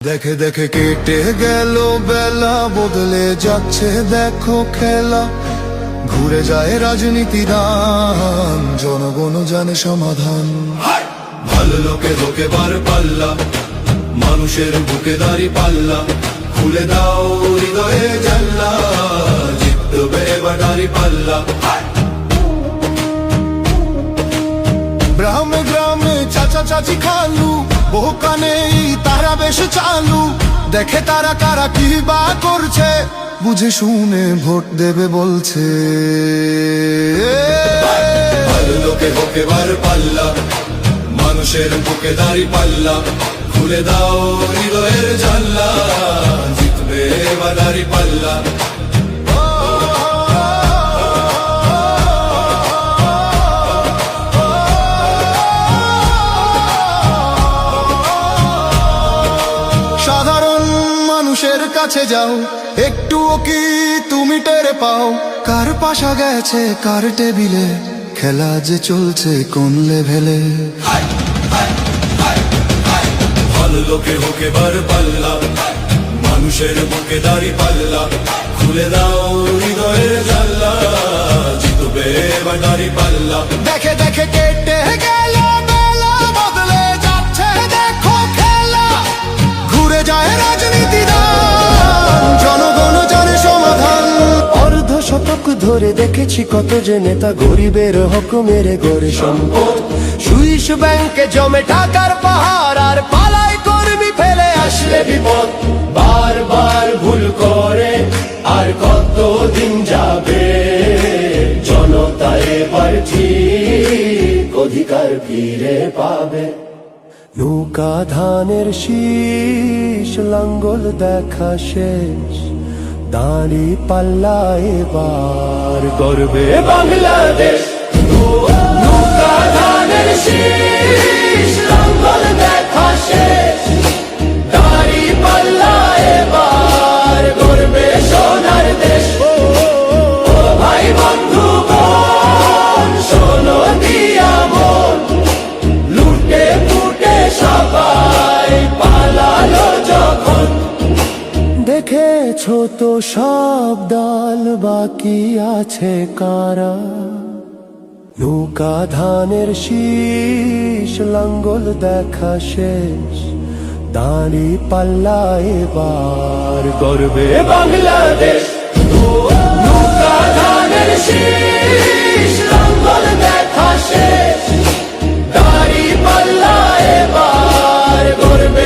দেখে দেখে কেটে গেল বেলা, বদলে যাচ্ছে দেখো খেলা। ঘুরে যায় রাজনীতি রান, জনগণ জানে সমাধান। ভালো লোকে ধোকে বার পাল্লা, মানুষের বুকে দাঁড়ি পাল্লা। খুলে দাও হৃদয়ে জানলা, জিতবে এবার দাঁড়ি পাল্লা। গ্রামে গ্রামে চাচা চাচি খালু, বহু কানে তারা বেশ চালু। দেখে তারা কারা কি বা করছে, বুঝে শুনে ভোট দেবে বলছে। ভালো লোকে হোকে বার পাল্লা, মানুষের বুকে দাঁড়ি পাল্লা। খুলে দাও হৃদয়ের জানলা, জিতবে এবার দাঁড়ি পাল্লা। সাধারণ মানুষের কাছে যাও, একটুও কি তুমি টের পাও? কার পাশা গেছে কার টেবিলে, খেলা যে চলছে কোন লেভেলে। ভালো লোকে হোকে বার পাল্লা, মানুষের বুকে দাঁড়ি পাল্লা। খুলে দাও হৃদয়ের জানলা, জিতবে এবার দাঁড়ি পাল্লা। দেখে দেখে কেটে গেল বেলা, বদলে যাচ্ছে দেখো খেলা। ঘুরে যায় রাজনীতি রান, জনগণ জানে সমাধান। অর্ধ শতক ধরে দেখেছি কত যে নেতা গরিবের হক মেরে গড়ে সম্পদ। সুইস ব্যাংকে জমে টাকার পাহাড়, আর পালায় কর্মী ফেলে আসলে বিপদ। বারবার ভুল করে আর কতদিন যাবে, জনতা এবার ঠিক অধিকার ফিরে পাবে। নৌকা ধানের শীষ, লাঙ্গল দেখা শেষ, দাঁড়ি পাল্লা এবার গর্বে বাংলাদেশ। নৌকা ধানের শীষ, লাঙ্গল দেখা শেষ, দাঁড়ি পাল্লা এবার গর্বে সোনার দেশ। ও ভাই বন্ধু বোন, শোনো দিয়া মন, লুটে ফুটে সবাই পালালো যখন। দেখেছো তো সব দল, বাকি আছে কারা? নৌকা ধানের শীষ, লাঙ্গল দেখা শেষ, দাঁড়ি পাল্লা এবার গর্বে বাংলাদেশ। নৌকা ধানের শীষ, লাঙ্গল দেখা শেষ, দাঁড়ি পাল্লা এবার গর্বে